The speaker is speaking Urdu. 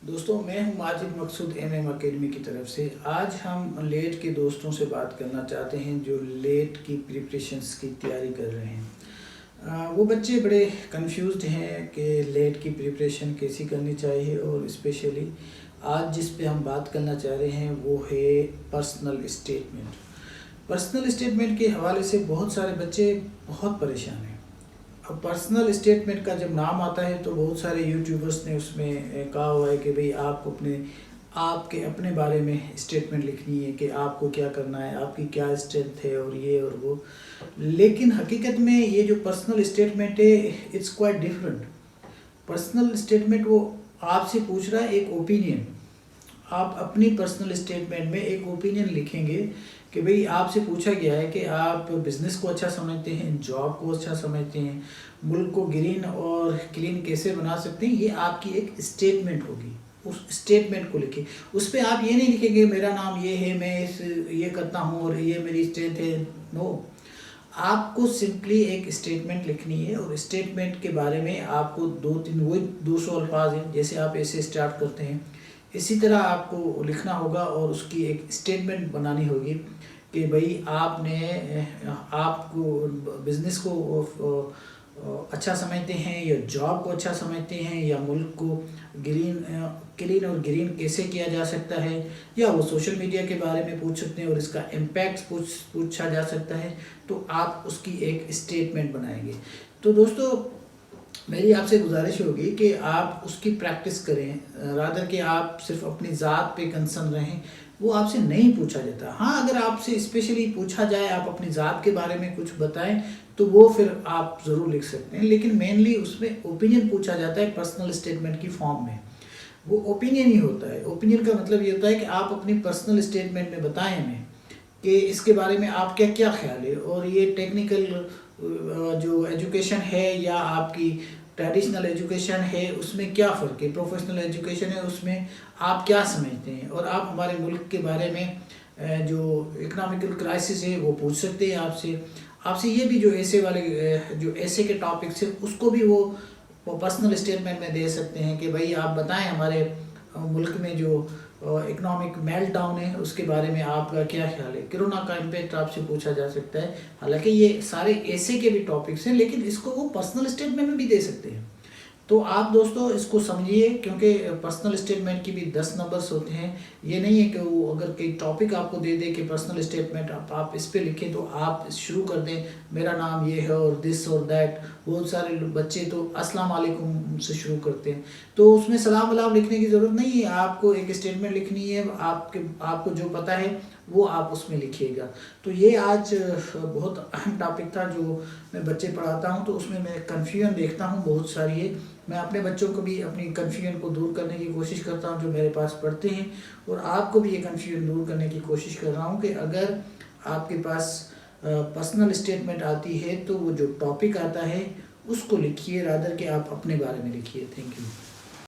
دوستوں میں ہوں ماجد مقصود ایم اکیڈمی کی طرف سے۔ آج ہم لیٹ کے دوستوں سے بات کرنا چاہتے ہیں جو لیٹ کی پریپریشنز کی تیاری کر رہے ہیں۔ وہ بچے بڑے کنفیوزڈ ہیں کہ لیٹ کی پریپریشن کیسی کرنی چاہیے، اور اسپیشلی آج جس پہ ہم بات کرنا چاہ رہے ہیں وہ ہے پرسنل اسٹیٹمنٹ۔ پرسنل اسٹیٹمنٹ کے حوالے سے بہت سارے بچے بہت پریشان ہیں۔ اب پرسنل اسٹیٹمنٹ کا جب نام آتا ہے تو بہت سارے یوٹیوبرس نے اس میں کہا ہوا ہے کہ بھئی آپ کو آپ کے اپنے بارے میں اسٹیٹمنٹ لکھنی ہے کہ آپ کو کیا کرنا ہے، آپ کی کیا اسٹرینتھ ہے اور یہ اور وہ۔ لیکن حقیقت میں یہ جو پرسنل اسٹیٹمنٹ ہے it's quite different. Personal statement وہ آپ سے پوچھ رہا ہے ایک اوپینین۔ آپ اپنی پرسنل اسٹیٹمنٹ میں ایک اوپینین لکھیں گے کہ بھئی آپ سے پوچھا گیا ہے کہ آپ بزنس کو اچھا سمجھتے ہیں، جاب کو اچھا سمجھتے ہیں، ملک کو گرین اور کلین کیسے بنا سکتے ہیں۔ یہ آپ کی ایک اسٹیٹمنٹ ہوگی، اس اسٹیٹمنٹ کو لکھیں۔ اس پہ آپ یہ نہیں لکھیں گے میرا نام یہ ہے، میں یہ کرتا ہوں اور یہ میری اسٹرینتھ ہے۔ نو، آپ کو سمپلی ایک اسٹیٹمنٹ لکھنی ہے، اور اسٹیٹمنٹ کے بارے میں آپ کو وہی 200 الفاظ ہیں جیسے آپ ایسے اسٹارٹ کرتے ہیں، اسی طرح آپ کو لکھنا ہوگا اور اس کی ایک اسٹیٹمنٹ بنانی ہوگی کہ بھئی آپ کو بزنس کو اچھا سمجھتے ہیں، یا جاب کو اچھا سمجھتے ہیں، یا ملک کو کلین اور گرین کیسے کیا جا سکتا ہے، یا وہ سوشل میڈیا کے بارے میں پوچھ سکتے ہیں اور اس کا امپیکٹ پوچھا جا سکتا ہے، تو آپ اس کی ایک اسٹیٹمنٹ بنائیں گے۔ تو دوستو میری آپ سے گزارش ہوگی کہ آپ اس کی پریکٹس کریں، رادر کہ آپ صرف اپنی ذات پہ کنسرن رہیں۔ وہ آپ سے نہیں پوچھا جاتا۔ ہاں، اگر آپ سے اسپیشلی پوچھا جائے، آپ اپنی ذات کے بارے میں کچھ بتائیں تو وہ پھر آپ ضرور لکھ سکتے ہیں، لیکن مینلی اس میں اوپینین پوچھا جاتا ہے پرسنل اسٹیٹمنٹ کی فارم میں۔ وہ اوپینین ہی ہوتا ہے۔ اوپینین کا مطلب یہ ہوتا ہے کہ آپ اپنی پرسنل اسٹیٹمنٹ میں بتائیں ہمیں کہ اس کے بارے میں آپ کیا خیال ہے، اور یہ ٹیکنیکل جو ایجوکیشن ہے یا آپ کی ٹریڈیشنل ایجوکیشن ہے اس میں کیا فرق ہے، پروفیشنل ایجوکیشن ہے اس میں آپ کیا سمجھتے ہیں، اور آپ ہمارے ملک کے بارے میں جو اکنامیکل کرائسس ہے وہ پوچھ سکتے ہیں آپ سے یہ بھی جو ایسے کے ٹاپکس ہیں اس کو بھی وہ پرسنل اسٹیٹمنٹ میں دے سکتے ہیں کہ بھئی آپ بتائیں ہمارے ملک میں جو اکنامک میلٹ ڈاؤن ہے اس کے بارے میں آپ کا کیا خیال ہے، کرونا کا امپیکٹ آپ سے پوچھا جا سکتا ہے۔ حالانکہ یہ سارے ایسے کے بھی ٹاپکس ہیں، لیکن اس کو وہ پرسنل اسٹیٹمنٹ میں بھی دے سکتے ہیں۔ تو آپ دوستو اس کو سمجھیے، کیونکہ پرسنل اسٹیٹمنٹ کی بھی 10 نمبرز ہوتے ہیں۔ یہ نہیں ہے کہ وہ اگر کوئی ٹاپک آپ کو دے دے کہ پرسنل اسٹیٹمنٹ آپ اس پہ لکھیں تو آپ شروع کر دیں میرا نام یہ ہے اور دس اور دیٹ۔ بہت سارے بچے تو السلام علیکم سے شروع کرتے ہیں، تو اس میں سلام ولام لکھنے کی ضرورت نہیں ہے۔ آپ کو ایک اسٹیٹمنٹ لکھنی ہے، آپ کو جو پتہ ہے وہ آپ اس میں لکھیے گا۔ تو یہ آج بہت اہم ٹاپک تھا جو میں بچے پڑھاتا ہوں، تو اس میں کنفیوژن دیکھتا ہوں بہت ساری ہے۔ میں اپنے بچوں کو بھی اپنی کنفیوژن کو دور کرنے کی کوشش کرتا ہوں جو میرے پاس پڑھتے ہیں، اور آپ کو بھی یہ کنفیوژن دور کرنے کی کوشش کر رہا ہوں کہ اگر آپ کے پاس پرسنل اسٹیٹمنٹ آتی ہے تو وہ جو ٹاپک آتا ہے اس کو لکھیے، رادر کہ آپ اپنے بارے میں لکھیے۔ Thank you.